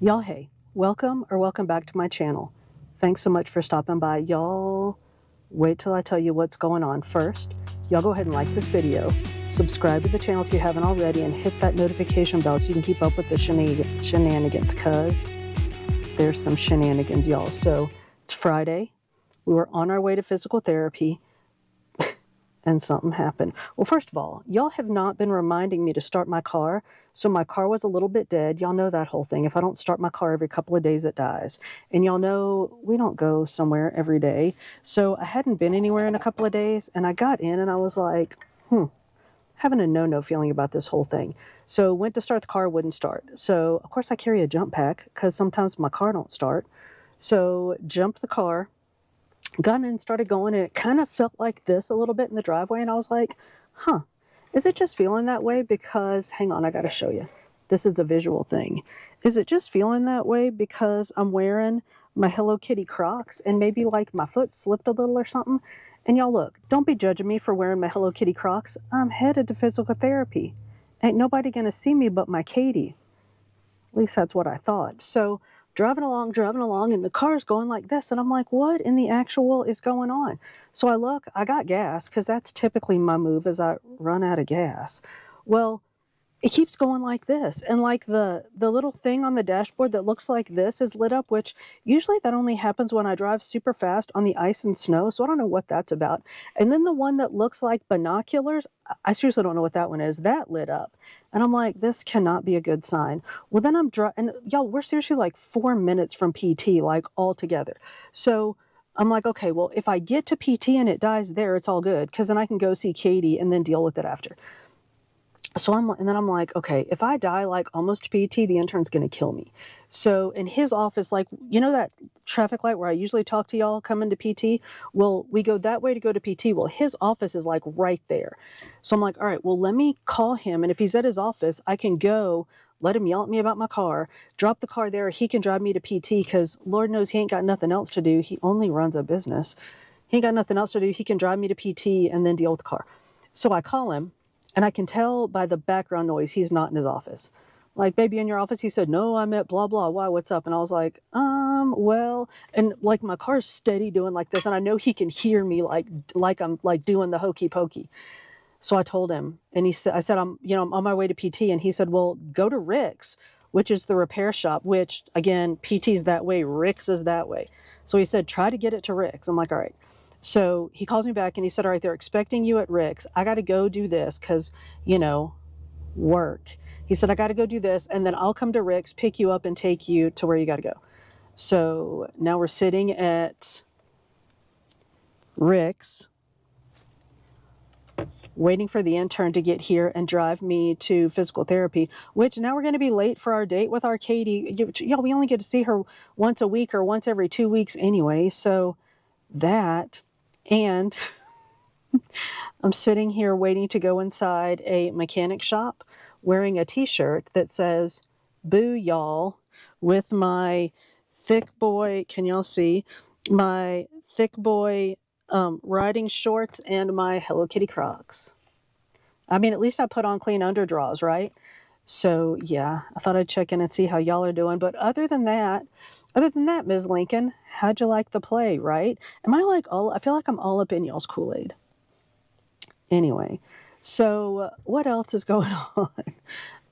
Y'all, hey, welcome back to my channel. Thanks so much for stopping by. Y'all, wait till I tell you what's going on. First, y'all go ahead and like this video, subscribe to the channel if you haven't already, and hit that notification bell so you can keep up with the shenanigans, cuz there's some shenanigans, y'all. So, it's Friday. We were on our way to physical therapy, and something happened. Well, first of all, y'all have not been reminding me to start my car, so my car was a little bit dead. Y'all know that whole thing. If I don't start my car every couple of days, it dies. And y'all know we don't go somewhere every day. So I hadn't been anywhere in a couple of days, and I got in and I was like, having a no-no feeling about this whole thing. So went to start the car, wouldn't start. So, of course, I carry a jump pack because sometimes my car don't start. So jumped the car, got in and started going, and it kind of felt like this a little bit in the driveway, and I was like, is it just feeling that way because, hang on, I gotta show you. This is a visual thing. Is it just feeling that way because I'm wearing my Hello Kitty Crocs and maybe like my foot slipped a little or something? And y'all look, don't be judging me for wearing my Hello Kitty Crocs. I'm headed to physical therapy. Ain't nobody gonna see me but my Katie. At least that's what I thought. So driving along, and the car's going like this. And I'm like, what in the actual is going on? So I look, I got gas, because that's typically my move as I run out of gas. Well, it keeps going like this. And like the little thing on the dashboard that looks like this is lit up, which usually that only happens when I drive super fast on the ice and snow. So I don't know what that's about. And then the one that looks like binoculars, I seriously don't know what that one is, that lit up. And I'm like, this cannot be a good sign. Well, then I'm driving, and y'all, we're seriously like 4 minutes from PT, like all together. So I'm like, okay, well, if I get to PT and it dies there, it's all good, because then I can go see Katie and then deal with it after. So I'm like, okay, if I die like almost to PT, the intern's going to kill me. So in his office, like, you know that traffic light where I usually talk to y'all coming to PT? Well, we go that way to go to PT. Well, his office is like right there. So I'm like, all right, well, let me call him. And if he's at his office, I can go let him yell at me about my car, drop the car there. He can drive me to PT because Lord knows he ain't got nothing else to do. He only runs a business. He ain't got nothing else to do. He can drive me to PT and then deal with the car. So I call him. And I can tell by the background noise he's not in his office. Like, baby, in your office? He said, no, I'm at blah, blah. Why? What's up? And I was like, well, and like my car's steady doing like this. And I know he can hear me like I'm like doing the hokey pokey. So I told him, and I said, I'm on my way to PT. And he said, well, go to Rick's, which is the repair shop, which again, PT's that way, Rick's is that way. So he said, try to get it to Rick's. I'm like, all right. So he calls me back and he said, all right, they're expecting you at Rick's. I got to go do this because, work. He said, I got to go do this, and then I'll come to Rick's, pick you up, and take you to where you got to go. So now we're sitting at Rick's, waiting for the intern to get here and drive me to physical therapy, which now we're going to be late for our date with our Katie. Y'all, we only get to see her once a week or once every 2 weeks anyway. So that... And I'm sitting here waiting to go inside a mechanic shop wearing a t-shirt that says, boo y'all, with my thick boy, can y'all see, my thick boy riding shorts and my Hello Kitty Crocs. I mean, at least I put on clean underdraws, right? So yeah, I thought I'd check in and see how y'all are doing. But other than that, Ms. Lincoln, how'd you like the play, right? I feel like I'm all up in y'all's Kool-Aid. Anyway, so what else is going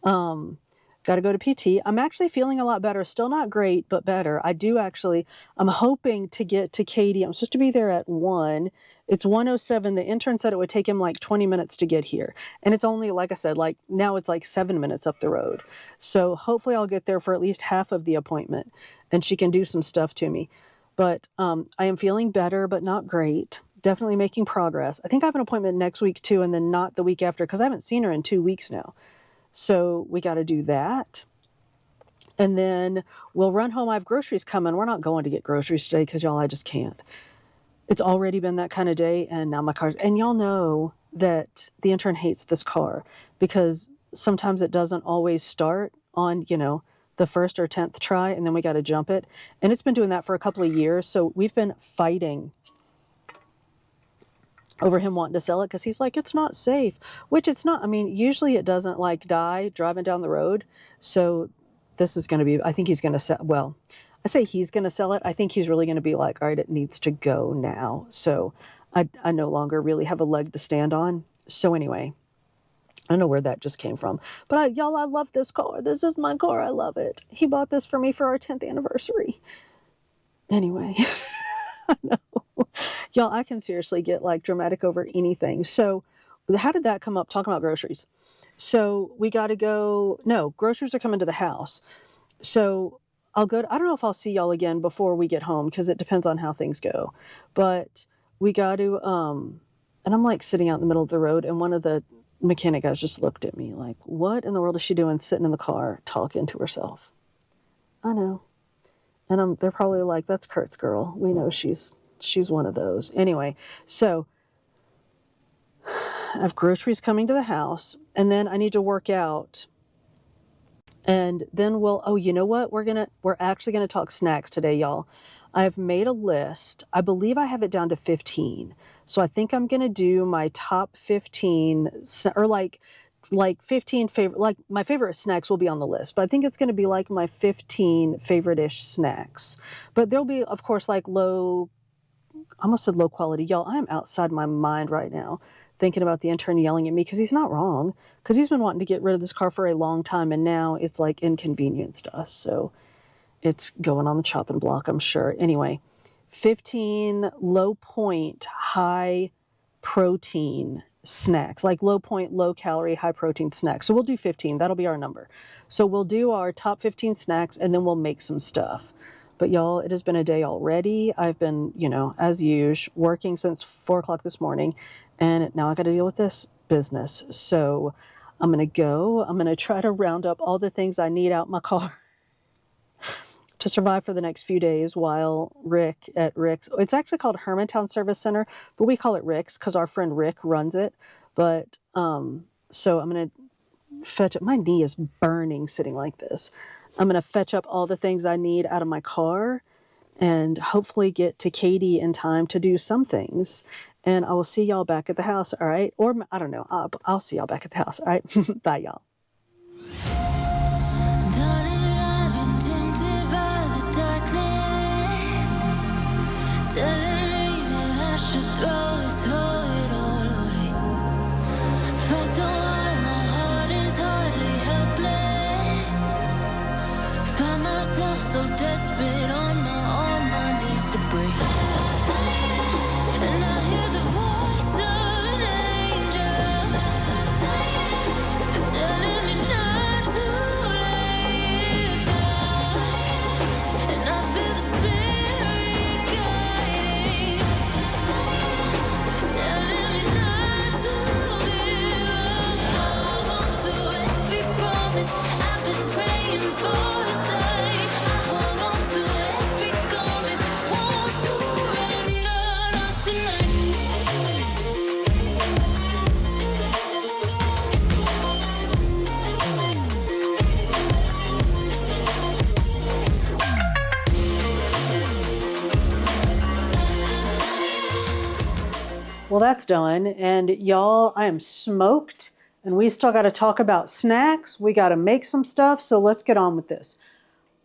on? Got to go to PT. I'm actually feeling a lot better. Still not great, but better. I'm hoping to get to Katie. I'm supposed to be there at 1. It's 1:07. The intern said it would take him like 20 minutes to get here. And it's only, like I said, like now it's like 7 minutes up the road. So hopefully I'll get there for at least half of the appointment and she can do some stuff to me. But I am feeling better, but not great. Definitely making progress. I think I have an appointment next week too, and then not the week after, because I haven't seen her in 2 weeks now. So we got to do that. And then we'll run home. I have groceries coming. We're not going to get groceries today because y'all, I just can't. It's already been that kind of day, and now my car's... And y'all know that the intern hates this car because sometimes it doesn't always start on, the first or 10th try, and then we got to jump it. And it's been doing that for a couple of years. So we've been fighting over him wanting to sell it because he's like, it's not safe, which it's not. I mean, usually it doesn't like die driving down the road. So this is going to be, I think he's going to sell, well, I say he's going to sell it. I think he's really going to be like, all right, it needs to go now. So I no longer really have a leg to stand on. So anyway, I don't know where that just came from. But y'all, I love this car. This is my car. I love it. He bought this for me for our 10th anniversary. Anyway, I know. Y'all, I can seriously get like dramatic over anything. So how did that come up? Talking about groceries. So we got to go. No, groceries are coming to the house. So I'll go. I don't know if I'll see y'all again before we get home because it depends on how things go. But we got to, and I'm like sitting out in the middle of the road, and one of the mechanic guys just looked at me like, what in the world is she doing sitting in the car talking to herself? I know. And they're probably like, that's Kurt's girl. We know she's one of those. Anyway, so I have groceries coming to the house, and then I need to work out. And then oh, you know what? We're actually going to talk snacks today, y'all. I've made a list. I believe I have it down to 15. So I think I'm going to do my top 15 or like 15 favorite, like my favorite snacks will be on the list, but I think it's going to be like my 15 favorite-ish snacks. But there'll be, of course, like I almost said low quality. Y'all, I'm outside my mind right now thinking about the intern yelling at me because he's not wrong, because he's been wanting to get rid of this car for a long time, and now it's like inconvenienced us. So it's going on the chopping block, I'm sure. Anyway, 15 low point, high protein snacks, like low point, low calorie, high protein snacks. So we'll do 15. That'll be our number. So we'll do our top 15 snacks, and then we'll make some stuff. But y'all, it has been a day already. I've been, as usual, working since 4 o'clock this morning, and now I got to deal with this business. So I'm going to try to round up all the things I need out my car to survive for the next few days while Rick at Rick's, it's actually called Hermantown Service Center, but we call it Rick's because our friend Rick runs it. But, so I'm going to fetch up, my knee is burning sitting like this. I'm going to fetch up all the things I need out of my car and hopefully get to Katie in time to do some things. And I will see y'all back at the house, all right? Or, I don't know, I'll see y'all back at the house, all right? Bye, y'all. Telling me that I should throw it all away. Fight so hard, my heart is hardly helpless. Find myself so desperate on my knees to break. And I hear the voice of an angel telling me not to lay down. And I feel the spirit guiding, telling me not to give up. Hold on to every promise I've been praying for. Like I hold on to every garment, won't surrender, not tonight. Well, that's done. And y'all, I am smoked, and we still got to talk about snacks. We got to make some stuff. So let's get on with this.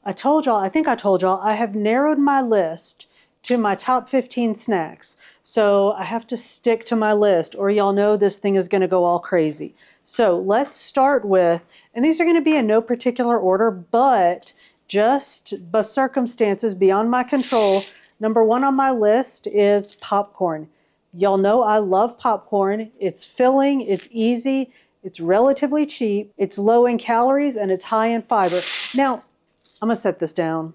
I think I told y'all, I have narrowed my list to my top 15 snacks. So I have to stick to my list, or y'all know this thing is going to go all crazy. So let's start with, and these are going to be in no particular order, but just by circumstances beyond my control. Number 1 on my list is popcorn. Y'all know I love popcorn. It's filling, it's easy, it's relatively cheap, it's low in calories, and it's high in fiber. Now, I'm going to set this down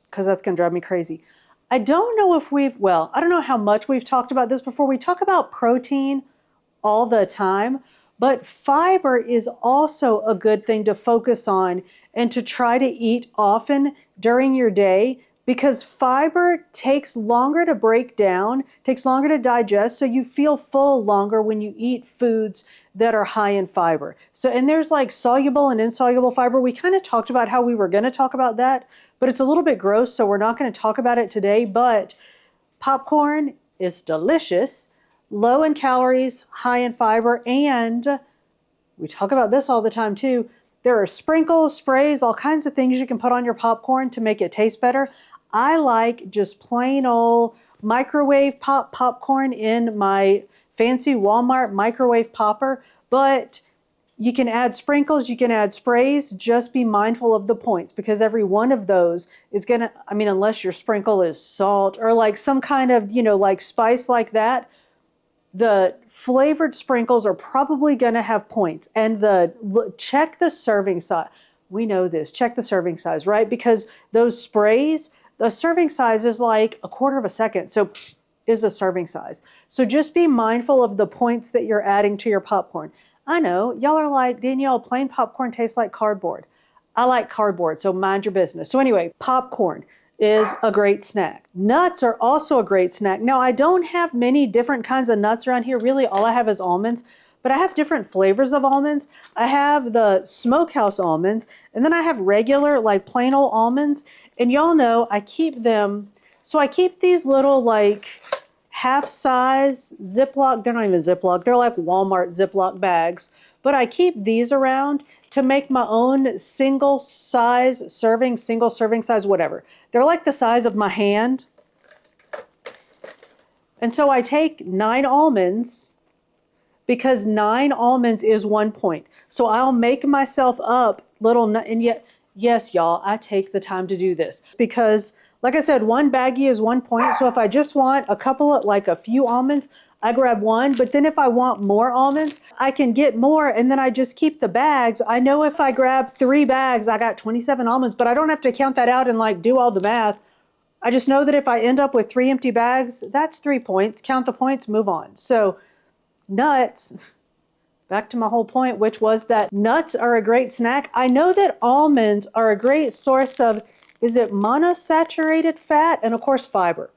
because that's going to drive me crazy. I don't know if I don't know how much we've talked about this before. We talk about protein all the time, but fiber is also a good thing to focus on and to try to eat often during your day, because fiber takes longer to break down, takes longer to digest, so you feel full longer when you eat foods that are high in fiber. So, and there's like soluble and insoluble fiber. We kind of talked about how we were going to talk about that, but it's a little bit gross, so we're not going to talk about it today. But popcorn is delicious, low in calories, high in fiber, and we talk about this all the time too. There are sprinkles, sprays, all kinds of things you can put on your popcorn to make it taste better. I like just plain old microwave popcorn in my fancy Walmart microwave popper, but you can add sprinkles, you can add sprays. Just be mindful of the points, because every one of those is gonna, I mean, unless your sprinkle is salt or like some kind of, like spice like that, the flavored sprinkles are probably gonna have points. And check the serving size. We know this, check the serving size, right? Because those sprays, the serving size is like 1/4 of a second. So is a serving size. So just be mindful of the points that you're adding to your popcorn. I know, y'all are like, Danielle, plain popcorn tastes like cardboard. I like cardboard, so mind your business. So anyway, popcorn is a great snack. Nuts are also a great snack. Now, I don't have many different kinds of nuts around here. Really, all I have is almonds, but I have different flavors of almonds. I have the smokehouse almonds, and then I have regular, like plain old almonds. And y'all know I keep them, so I keep these little like half-size Ziploc, they're not even Ziploc, they're like Walmart Ziploc bags, but I keep these around to make my own single serving size, whatever. They're like the size of my hand. And so I take 9 almonds, because 9 almonds is 1 point. So I'll make myself up little, and yet, yes, y'all, I take the time to do this because, like I said, 1 baggie is 1 point. So if I just want a couple of, like a few almonds, I grab 1. But then if I want more almonds, I can get more, and then I just keep the bags. I know if I grab 3 bags, I got 27 almonds, but I don't have to count that out and like do all the math. I just know that if I end up with 3 empty bags, that's 3 points. Count the points, move on. So nuts, back to my whole point, which was that nuts are a great snack. I know that almonds are a great source of, is it monosaturated fat? And of course, fiber.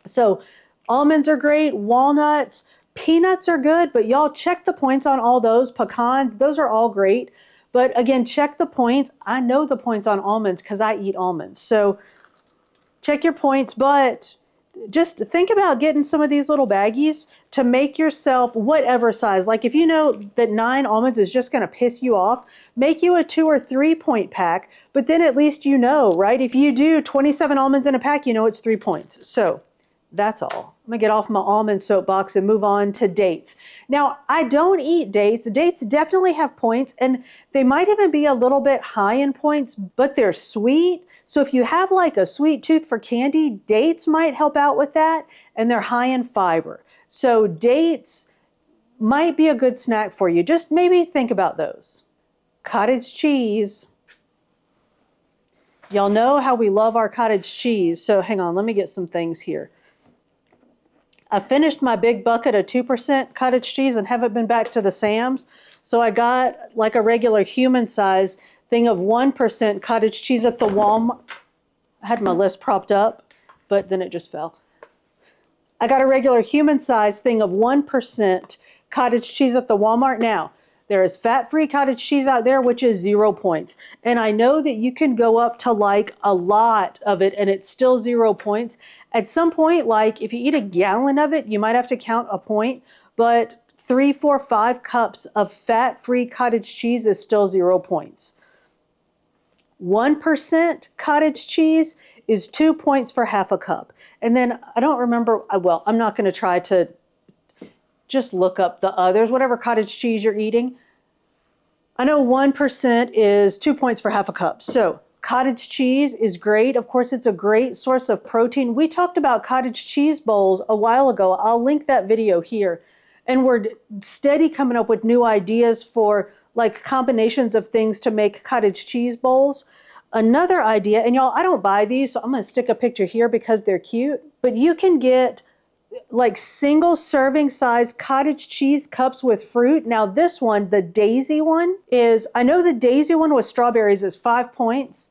So almonds are great, walnuts, peanuts are good, but y'all check the points on all those. Pecans, those are all great. But again, check the points. I know the points on almonds because I eat almonds. So check your points, but just think about getting some of these little baggies to make yourself whatever size. Like if you know that 9 almonds is just going to piss you off, make you a 2 or 3 point pack, but then at least you know, right? If you do 27 almonds in a pack, you know it's 3 points. So that's all. I'm going to get off my almond soapbox and move on to dates. Now, I don't eat dates. Dates definitely have points, and they might even be a little bit high in points, but they're sweet. So if you have like a sweet tooth for candy, dates might help out with that, and they're high in fiber. So dates might be a good snack for you. Just maybe think about those. Cottage cheese. Y'all know how we love our cottage cheese. So hang on, let me get some things here. I finished my big bucket of 2% cottage cheese and haven't been back to the Sam's. So I got like a regular human size thing of 1% cottage cheese at the Walmart. I had my list propped up, but then it just fell. I got a regular human size thing of 1% cottage cheese at the Walmart. Now, there is fat-free cottage cheese out there, which is 0 points. And I know that you can go up to like a lot of it and it's still 0 points. At some point, like if you eat a gallon of it, you might have to count a point, but 3, 4, 5 cups of fat-free cottage cheese is still 0 points. 1% cottage cheese is 2 points for half a cup. And then I don't remember, well, I'm not going to try to just look up the others, whatever cottage cheese you're eating. I know 1% is 2 points for half a cup. So cottage cheese is great. Of course, it's a great source of protein. We talked about cottage cheese bowls a while ago. I'll link that video here. And we're steady coming up with new ideas for like combinations of things to make cottage cheese bowls. Another idea, and y'all, I don't buy these, so I'm going to stick a picture here because they're cute, but you can get like single serving size cottage cheese cups with fruit. Now this one, the daisy one is, I know the daisy one with strawberries is 5 points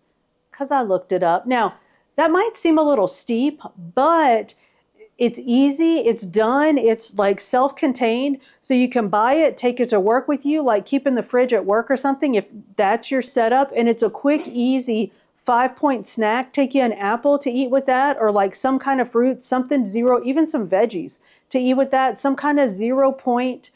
because I looked it up. Now that might seem a little steep, but it's easy, it's done, it's like self-contained, so you can buy it, take it to work with you, like keep in the fridge at work or something if that's your setup, and it's a quick, easy 5 point snack. Take you an apple to eat with that, or like some kind of fruit, something 0, even some veggies to eat with that, some kind of 0 point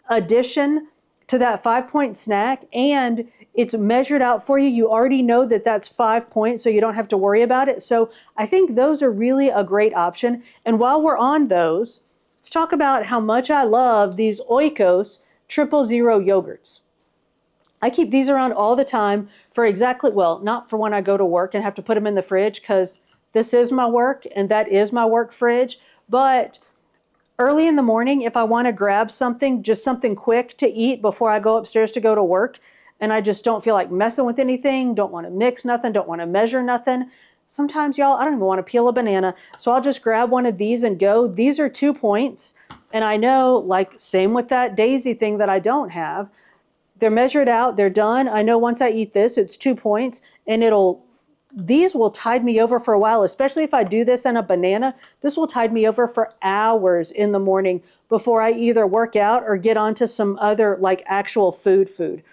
addition to that 5-point snack, and it's measured out for you. You already know that that's 5 points, so you don't have to worry about it. So I think those are really a great option. And while we're on those, let's talk about how much I love these Oikos 000 yogurts. I keep these around all the time for exactly, well, not for when I go to work and have to put them in the fridge, because this is my work and that is my work fridge. But early in the morning, if I want to grab something, just something quick to eat before I go upstairs to go to work, and I just don't feel like messing with anything, don't want to mix nothing, don't want to measure nothing. Sometimes, y'all, I don't even want to peel a banana. So I'll just grab one of these and go. These are 2 points. And I know, like, same with that Daisy thing that I don't have. They're measured out, they're done. I know once I eat this, it's 2 points, and these will tide me over for a while, especially if I do this in a banana. This will tide me over for hours in the morning before I either work out or get onto some other, like, actual food.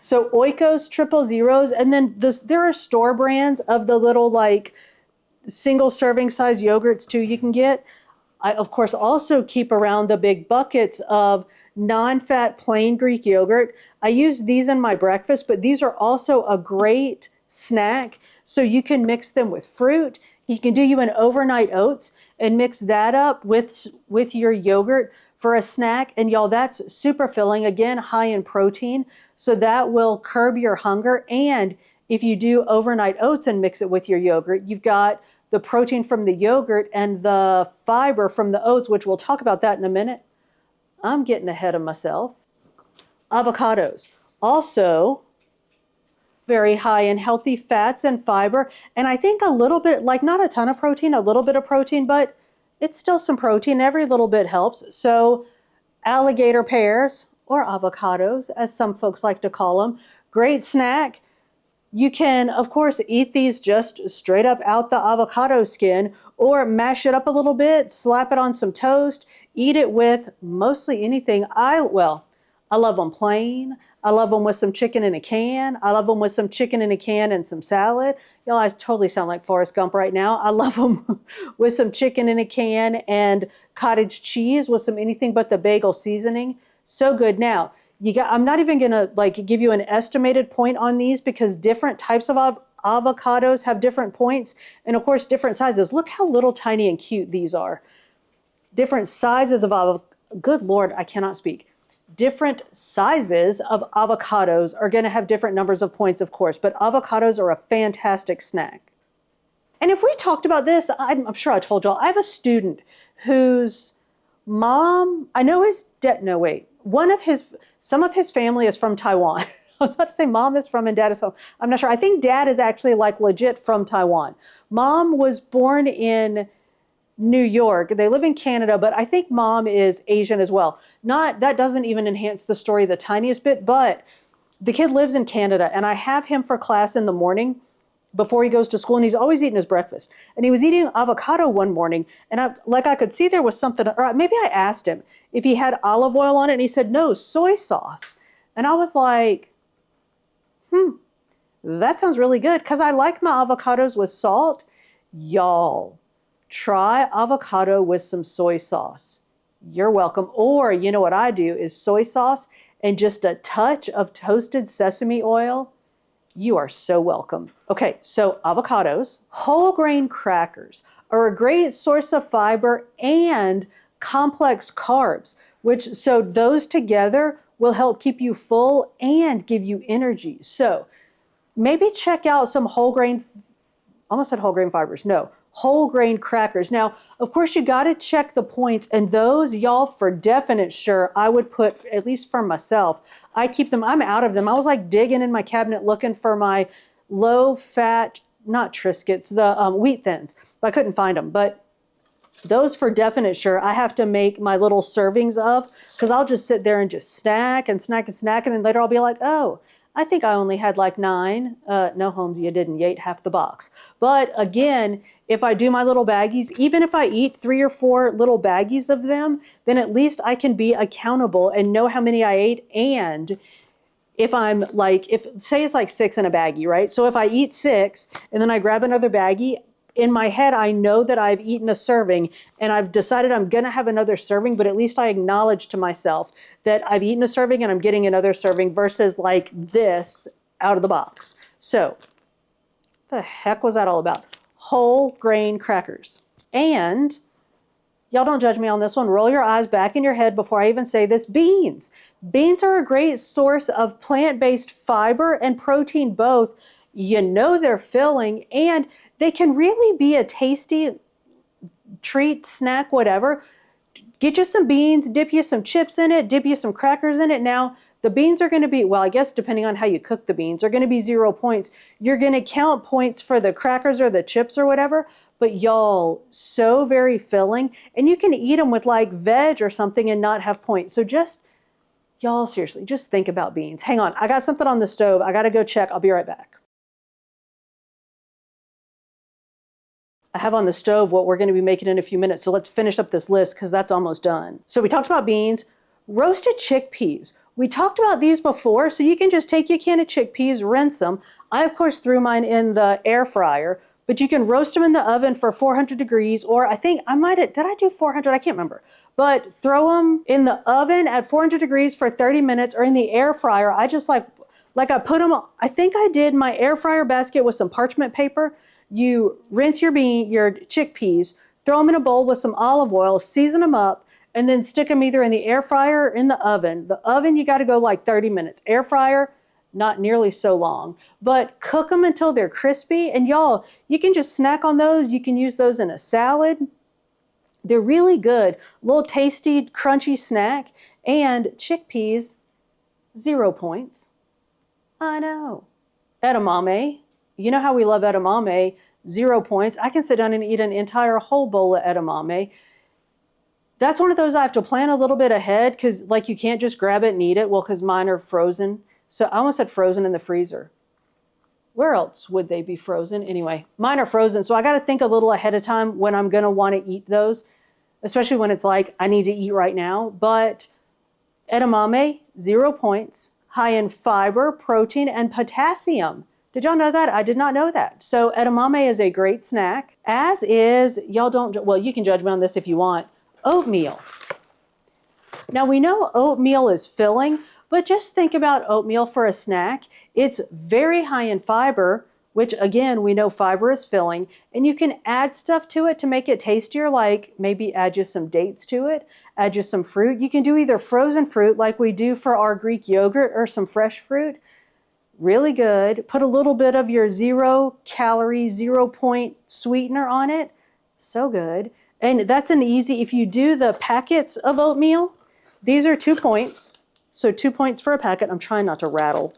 So Oikos 000, and then there are store brands of the little, like, single serving size yogurts too you can get. I, of course, also keep around the big buckets of non-fat plain Greek yogurt. I use these in my breakfast, but these are also a great snack. So you can mix them with fruit. You can do an overnight oats and mix that up with your yogurt for a snack. And y'all, that's super filling. Again, high in protein. So that will curb your hunger. And if you do overnight oats and mix it with your yogurt, you've got the protein from the yogurt and the fiber from the oats, which we'll talk about that in a minute. I'm getting ahead of myself. Avocados, also very high in healthy fats and fiber. And I think a little bit, like not a ton of protein, a little bit of protein, but it's still some protein. Every little bit helps. So alligator pears, or avocados, as some folks like to call them, great snack. You can, of course, eat these just straight up out the avocado skin, or mash it up a little bit, slap it on some toast, eat it with mostly anything. I love them plain. I love them with some chicken in a can. I love them with some chicken in a can and some salad. Y'all, I totally sound like Forrest Gump right now. I love them with some chicken in a can and cottage cheese with some anything but the bagel seasoning. So good. Now, I'm not even gonna give you an estimated point on these, because different types of avocados have different points, and of course different sizes. Look how little tiny and cute these are. Different sizes of good Lord, I cannot speak. Different sizes of avocados are going to have different numbers of points, of course, but avocados are a fantastic snack. And if we talked about this, I'm sure I told y'all, I have a student whose mom, I know his dad, no wait, some of his family is from Taiwan. I was about to say mom is from and dad is from, I'm not sure. I think dad is actually like legit from Taiwan. Mom was born in New York. They live in Canada, but I think mom is Asian as well. That doesn't even enhance the story the tiniest bit, but the kid lives in Canada, and I have him for class in the morning before he goes to school, and he's always eating his breakfast. And he was eating avocado one morning, and I could see there was something, or maybe I asked him if he had olive oil on it, and he said, no, soy sauce. And I was like, that sounds really good, because I like my avocados with salt. Y'all, try avocado with some soy sauce. You're welcome. Or you know what I do is soy sauce and just a touch of toasted sesame oil. You are so welcome. Okay, so avocados, whole grain crackers are a great source of fiber and complex carbs, so those together will help keep you full and give you energy. So maybe check out some whole grain crackers. Now, of course, you got to check the points, and those, y'all, for definite sure, I would put, at least for myself, I keep them, I'm out of them. I was like digging in my cabinet looking for my low fat, not Triscuits, the wheat thins. I couldn't find them, but those for definite sure, I have to make my little servings of, because I'll just sit there and just snack, and then later I'll be like, oh, I think I only had like 9. No, Holmes, you didn't. You ate half the box. But again, if I do my little baggies, even if I eat 3 or 4 little baggies of them, then at least I can be accountable and know how many I ate. And if I'm like, say it's like 6 in a baggie, right? So if I eat 6 and then I grab another baggie, in my head, I know that I've eaten a serving and I've decided I'm going to have another serving, but at least I acknowledge to myself that I've eaten a serving and I'm getting another serving versus like this out of the box. So, what the heck was that all about? Whole grain crackers. And y'all don't judge me on this one. Roll your eyes back in your head before I even say this. Beans. Beans are a great source of plant-based fiber and protein both. You know they're filling, and they can really be a tasty treat, snack, whatever. Get you some beans, dip you some chips in it, dip you some crackers in it. Now, the beans are going to be, well, I guess depending on how you cook the beans, are going to be 0 points. You're going to count points for the crackers or the chips or whatever. But y'all, so very filling. And you can eat them with like veg or something and not have points. So just, y'all, seriously, just think about beans. Hang on, I got something on the stove. I got to go check. I'll be right back. I have on the stove what we're going to be making in a few minutes. So let's finish up this list because that's almost done. So we talked about beans, roasted chickpeas. We talked about these before, so you can just take your can of chickpeas, rinse them. I, of course, threw mine in the air fryer, but you can roast them in the oven for 400 degrees, or I think I might have, did I do 400? I can't remember. But throw them in the oven at 400 degrees for 30 minutes or in the air fryer. I just like I put them, I think I did my air fryer basket with some parchment paper. You rinse your chickpeas, throw them in a bowl with some olive oil, season them up, and then stick them either in the air fryer or in the oven. The oven, you got to go like 30 minutes. Air fryer, not nearly so long. But cook them until they're crispy. And y'all, you can just snack on those. You can use those in a salad. They're really good. A little tasty, crunchy snack. And chickpeas, 0 points. I know. Edamame. You know how we love edamame, 0 points. I can sit down and eat an entire whole bowl of edamame. That's one of those I have to plan a little bit ahead because like you can't just grab it and eat it. Well, because mine are frozen. So I almost said frozen in the freezer. Where else would they be frozen? Anyway, mine are frozen. So I got to think a little ahead of time when I'm going to want to eat those, especially when it's like I need to eat right now. But edamame, 0 points, high in fiber, protein, and potassium. Did y'all know that? I did not know that. So edamame is a great snack, as is, y'all don't, well, you can judge me on this if you want, oatmeal. Now we know oatmeal is filling, but just think about oatmeal for a snack. It's very high in fiber, which again, we know fiber is filling, and you can add stuff to it to make it tastier, like maybe add just some dates to it, add just some fruit. You can do either frozen fruit like we do for our Greek yogurt or some fresh fruit. Really good. Put a little bit of your 0 calorie, 0 point sweetener on it. So good. And that's an easy, if you do the packets of oatmeal, these are 2 points. So 2 points for a packet. I'm trying not to rattle.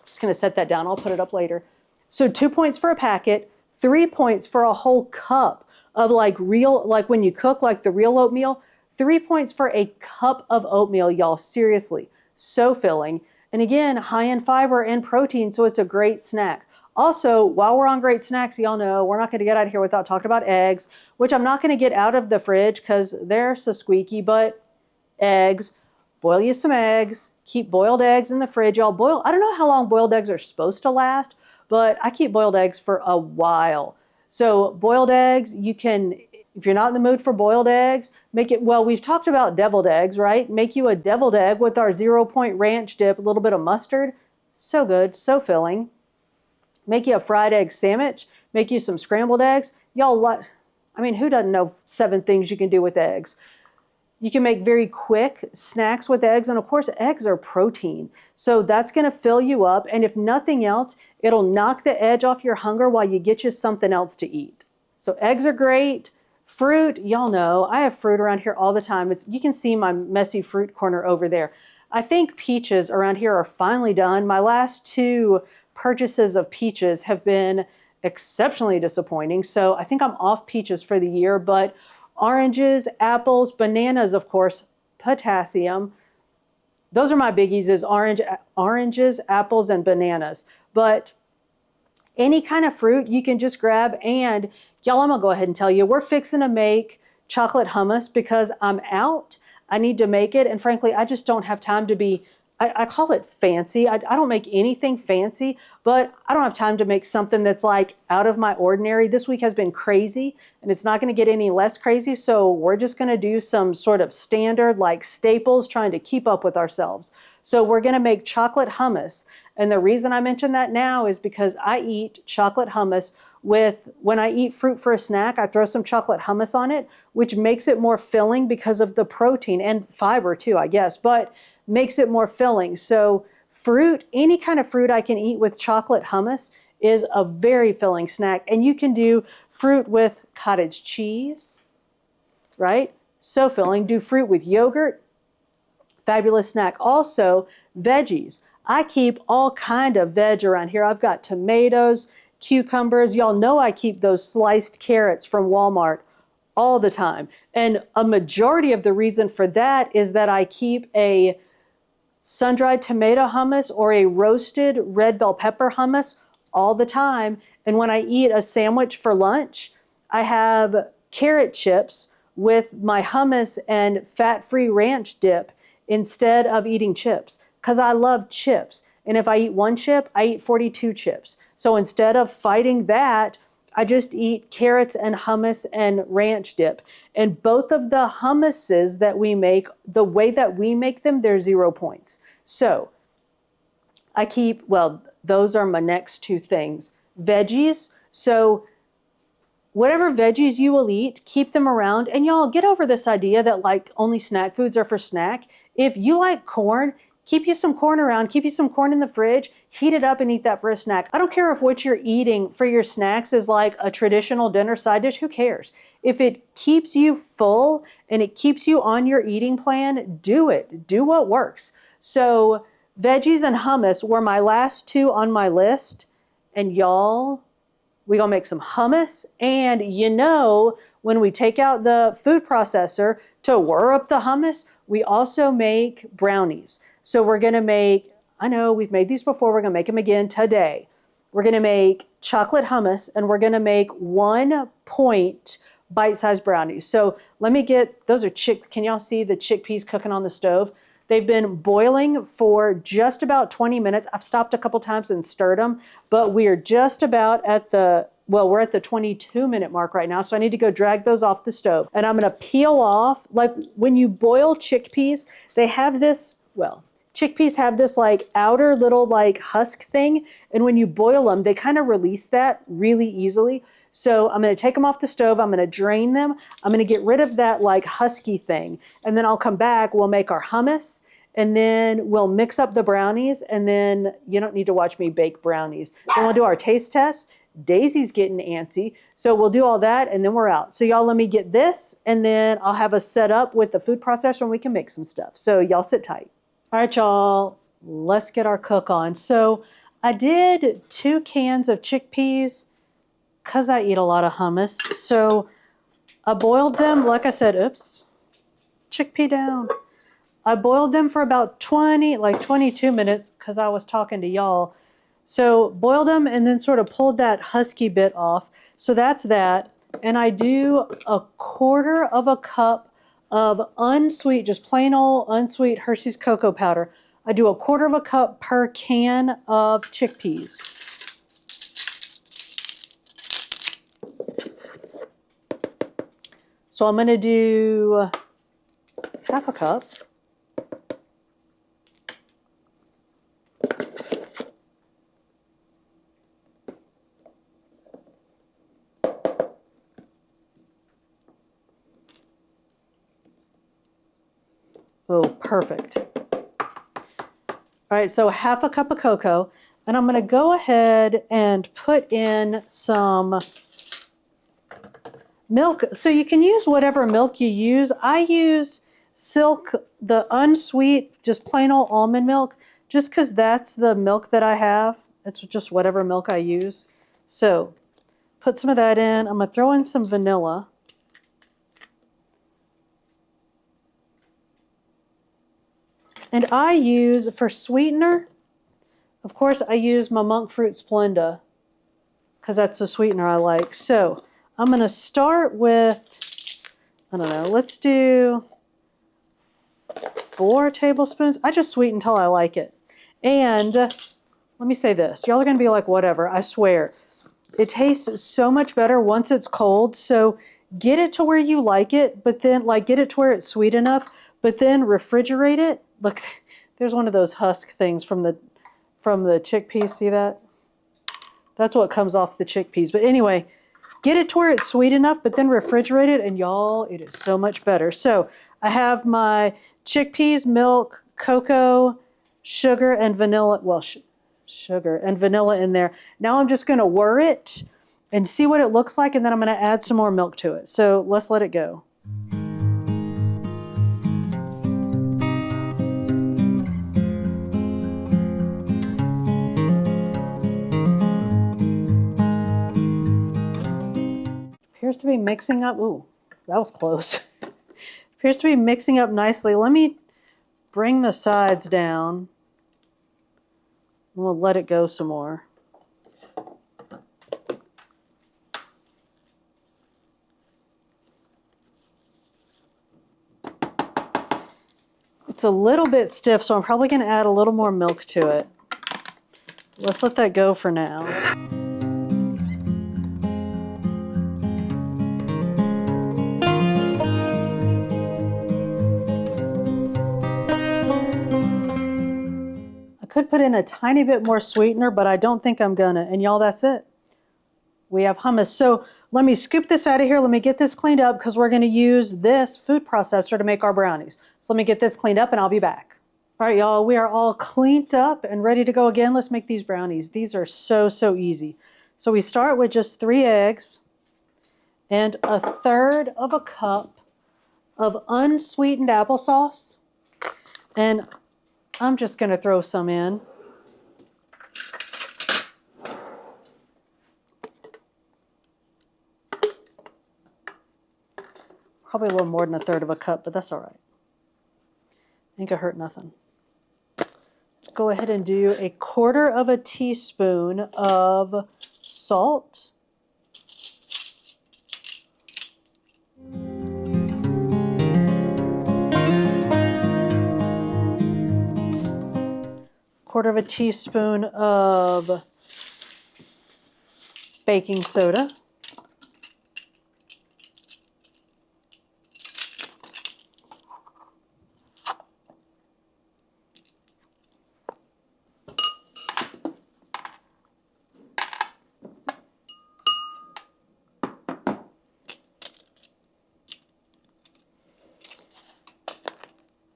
Just going to set that down. I'll put it up later. So 2 points for a packet, 3 points for a whole cup of like real, like when you cook like the real oatmeal, 3 points for a cup of oatmeal, y'all. Seriously. So filling. And again, high in fiber and protein, so it's a great snack. Also, while we're on great snacks, y'all know we're not going to get out of here without talking about eggs, which I'm not going to get out of the fridge because they're so squeaky, but eggs. Boil you some eggs. Keep boiled eggs in the fridge. Y'all boil, I don't know how long boiled eggs are supposed to last, but I keep boiled eggs for a while. So boiled eggs, you can, if you're not in the mood for boiled eggs, make it, well, we've talked about deviled eggs, right? Make you a deviled egg with our 0 point ranch dip, a little bit of mustard. So good, so filling. Make you a fried egg sandwich. Make you some scrambled eggs. Y'all, I mean, who doesn't know 7 things you can do with eggs? You can make very quick snacks with eggs. And of course, eggs are protein. So that's going to fill you up. And if nothing else, it'll knock the edge off your hunger while you get you something else to eat. So eggs are great. Fruit, y'all know, I have fruit around here all the time. You can see my messy fruit corner over there. I think peaches around here are finally done. My last 2 purchases of peaches have been exceptionally disappointing. So I think I'm off peaches for the year, but oranges, apples, bananas, of course, potassium. Those are my biggies, is oranges, apples, and bananas. But any kind of fruit you can just grab. And y'all, I'm going to go ahead and tell you, we're fixing to make chocolate hummus because I'm out. I need to make it. And frankly, I just don't have time to be I call it fancy. I don't make anything fancy, but I don't have time to make something that's like out of my ordinary. This week has been crazy and it's not going to get any less crazy. So we're just going to do some sort of standard like staples, trying to keep up with ourselves. So we're going to make chocolate hummus. And the reason I mention that now is because I eat chocolate hummus when I eat fruit for a snack, I throw some chocolate hummus on it, which makes it more filling because of the protein and fiber too, I guess, but makes it more filling. So fruit, any kind of fruit I can eat with chocolate hummus is a very filling snack. And you can do fruit with cottage cheese, right? So filling. Do fruit with yogurt, fabulous snack. Also, veggies. I keep all kind of veg around here. I've got tomatoes, cucumbers. Y'all know I keep those sliced carrots from Walmart all the time. And a majority of the reason for that is that I keep a sun-dried tomato hummus or a roasted red bell pepper hummus all the time. And when I eat a sandwich for lunch, I have carrot chips with my hummus and fat-free ranch dip instead of eating chips, because I love chips. And if I eat one chip, I eat 42 chips. So instead of fighting that, I just eat carrots and hummus and ranch dip. And both of the hummuses that we make, the way that we make them, they're 0 points. So I keep, well, those are my next two things. Veggies. So whatever veggies you will eat, keep them around. And y'all get over this idea that like only snack foods are for snack. If you like corn, keep you some corn around, keep you some corn in the fridge, heat it up and eat that for a snack. I don't care if what you're eating for your snacks is like a traditional dinner side dish, who cares? If it keeps you full and it keeps you on your eating plan, do it. Do what works. So veggies and hummus were my last two on my list. And y'all, we're gonna make some hummus. And you know, when we take out the food processor to whir up the hummus, we also make brownies. So we're going to make, I know we've made these before, we're going to make them again today. We're going to make chocolate hummus and we're going to make 1 point bite-sized brownies. So let me get, those are can y'all see the chickpeas cooking on the stove? They've been boiling for just about 20 minutes. I've stopped a couple times and stirred them, but we are just about at the, well, we're at the 22-minute mark right now, so I need to go drag those off the stove. And I'm going to peel off, like when you boil chickpeas, they have this, well, chickpeas have this like outer little like husk thing. And when you boil them, they kind of release that really easily. So I'm going to take them off the stove. I'm going to drain them. I'm going to get rid of that like husky thing. And then I'll come back. We'll make our hummus and then we'll mix up the brownies. And then you don't need to watch me bake brownies. Then we'll do our taste test. Daisy's getting antsy. So we'll do all that and then we're out. So y'all let me get this and then I'll have us set up with the food processor and we can make some stuff. So y'all sit tight. All right, y'all, let's get our cook on. So I did 2 cans of chickpeas because I eat a lot of hummus. So I boiled them, like I said, oops, chickpea down. I boiled them for about 22 minutes because I was talking to y'all. So boiled them and then sort of pulled that husky bit off. So that's that. And I do 1/4 cup of unsweet, just plain old unsweet Hershey's cocoa powder. I do 1/4 cup per can of chickpeas. So I'm going to do 1/2 cup. Oh, perfect. All right, so 1/2 cup of cocoa, and I'm going to go ahead and put in some milk. So you can use whatever milk you use. I use Silk, the unsweet, just plain old almond milk, just because that's the milk that I have. It's just whatever milk I use. So put some of that in. I'm going to throw in some vanilla. And I use, for sweetener, of course, I use my monk fruit Splenda because that's the sweetener I like. So I'm going to start with, I don't know, let's do 4 tablespoons. I just sweeten until I like it. And let me say this. Y'all are going to be like, whatever. I swear. It tastes so much better once it's cold. So get it to where you like it, but then like get it to where it's sweet enough, but then refrigerate it. Look, there's one of those husk things from the chickpeas. See that? That's what comes off the chickpeas. But anyway, get it to where it's sweet enough, but then refrigerate it, and y'all, it is so much better. So I have my chickpeas, milk, cocoa, sugar, and vanilla. Well, sugar and vanilla in there. Now I'm just going to whir it and see what it looks like, and then I'm going to add some more milk to it. So let's let it go. Appears to be mixing up. Ooh, that was close. Appears to be mixing up nicely. Let me bring the sides down. We'll let it go some more. It's a little bit stiff, so I'm probably going to add a little more milk to it. Let's let that go for now. Could put in a tiny bit more sweetener, but I don't think I'm gonna. And y'all, that's it. We have hummus. So let me scoop this out of here. Let me get this cleaned up because we're gonna use this food processor to make our brownies. So let me get this cleaned up and I'll be back. All right, y'all, we are all cleaned up and ready to go again. Let's make these brownies. These are so easy. So we start with just 3 eggs and 1/3 of a cup of unsweetened applesauce. And I'm just going to throw some in. Probably a little more than 1/3 of a cup, but that's all right. Ain't gonna hurt nothing. Let's go ahead and do 1/4 teaspoon of salt. Quarter of a teaspoon of baking soda.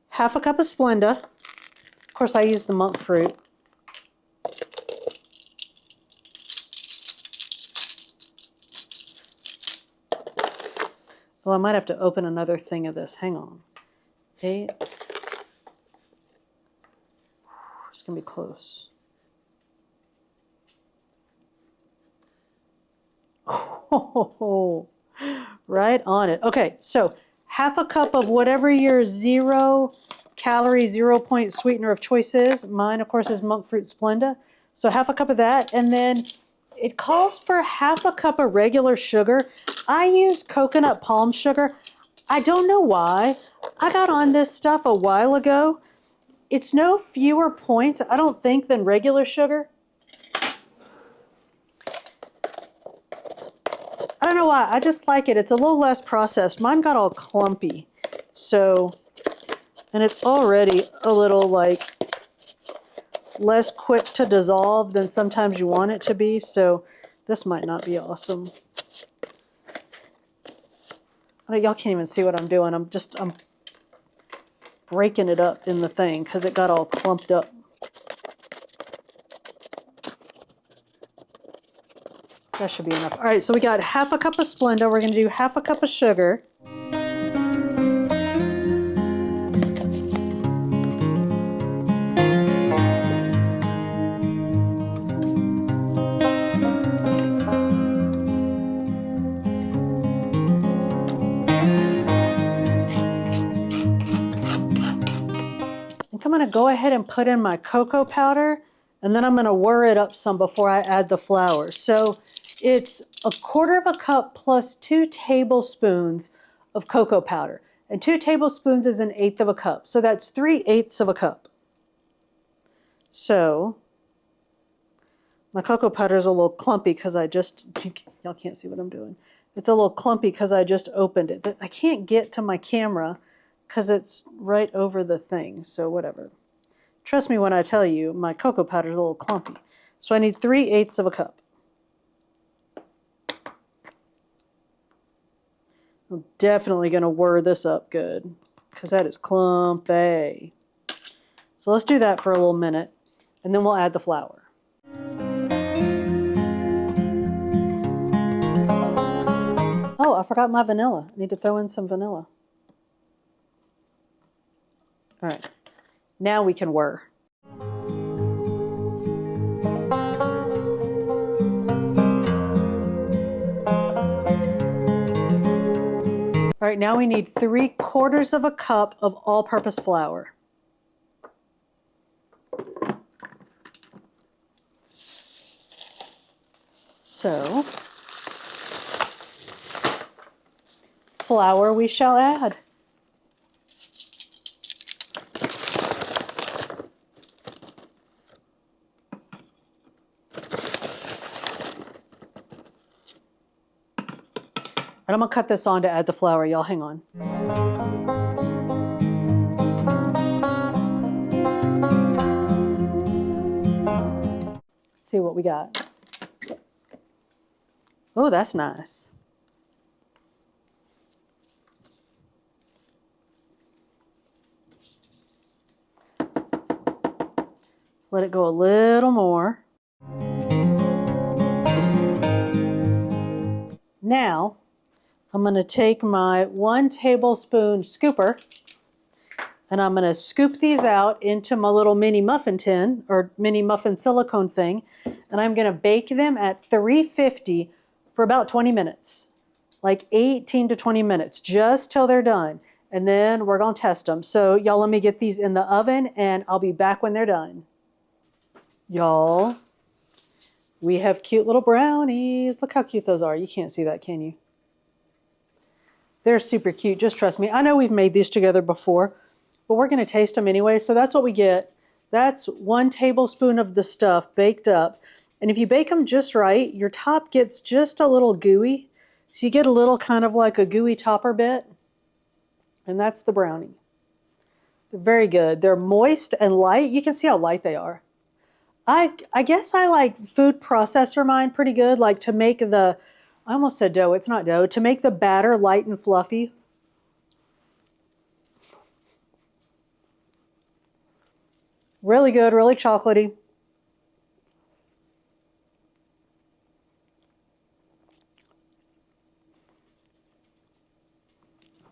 Half a cup of Splenda. Of course, I use the monk fruit. Well, I might have to open another thing of this. Hang on. 8. It's going to be close. Oh, right on it. Okay, so half a cup of whatever your 0-calorie, 0-point sweetener of choice is. Mine, of course, is monk fruit Splenda. So half a cup of that, and then it calls for half a cup of regular sugar. I use coconut palm sugar. I don't know why. I got on this stuff a while ago. It's no fewer points, I don't think, than regular sugar. I don't know why. I just like it. It's a little less processed. Mine got all clumpy. So, and it's already a little like less quick to dissolve than sometimes you want it to be. So this might not be awesome. Y'all can't even see what I'm doing. I'm breaking it up in the thing because it got all clumped up. That should be enough. All right, so we got half a cup of Splenda. We're going to do half a cup of sugar. I'm going to go ahead and put in my cocoa powder, and then I'm going to whir it up some before I add the flour. So it's 1/4 cup plus 2 tablespoons of cocoa powder. And 2 tablespoons is 1/8 of a cup. So that's 3/8 of a cup. So my cocoa powder is a little clumpy because y'all can't see what I'm doing. It's a little clumpy because I just opened it. I can't get to my camera because it's right over the thing, so whatever. Trust me when I tell you, my cocoa powder is a little clumpy. So I need 3/8 of a cup. I'm definitely going to whir this up good because that is clumpy. So let's do that for a little minute, and then we'll add the flour. Oh, I forgot my vanilla. I need to throw in some vanilla. All right, now we can whir. All right, now we need 3/4 of a cup of all-purpose flour. So, flour we shall add. And I'm going to cut this on to add the flour. Y'all hang on. Let's see what we got. Oh, that's nice. Let's let it go a little more. Now, I'm going to take my 1 tablespoon scooper and I'm going to scoop these out into my little mini muffin tin or mini muffin silicone thing, and I'm going to bake them at 350 for about 20 minutes, like 18 to 20 minutes, just till they're done. And then we're going to test them. So y'all let me get these in the oven and I'll be back when they're done. Y'all, we have cute little brownies. Look how cute those are. You can't see that, can you? They're super cute, just trust me. I know we've made these together before, but we're gonna taste them anyway, so that's what we get. That's 1 tablespoon of the stuff baked up. And if you bake them just right, your top gets just a little gooey. So you get a little kind of like a gooey topper bit. And that's the brownie. They're very good. They're moist and light. You can see how light they are. I guess I like food processor mine pretty good, like to make the, I almost said dough, it's not dough, to make the batter light and fluffy. Really good, really chocolatey.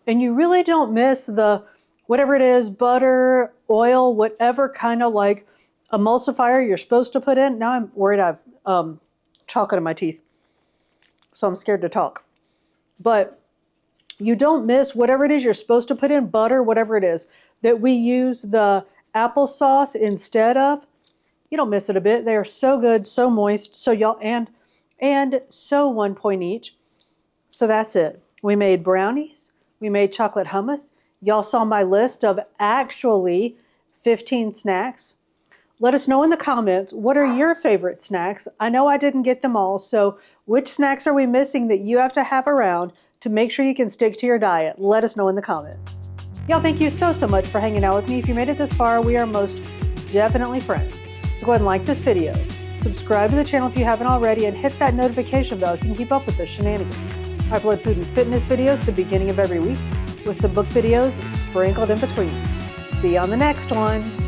And you really don't miss the, whatever it is, butter, oil, whatever kind of like emulsifier you're supposed to put in. Now I'm worried I've chocolate in my teeth, so I'm scared to talk. But you don't miss whatever it is you're supposed to put in, butter, whatever it is, that we use the applesauce instead of. You don't miss it a bit. They are so good, so moist, so y'all, and so 1 point each. So that's it. We made brownies. We made chocolate hummus. Y'all saw my list of actually 15 snacks. Let us know in the comments, what are your favorite snacks? I know I didn't get them all, so which snacks are we missing that you have to have around to make sure you can stick to your diet? Let us know in the comments. Y'all, thank you so much for hanging out with me. If you made it this far, we are most definitely friends. So go ahead and like this video, subscribe to the channel if you haven't already, and hit that notification bell so you can keep up with the shenanigans. I upload food and fitness videos at the beginning of every week with some book videos sprinkled in between. See you on the next one.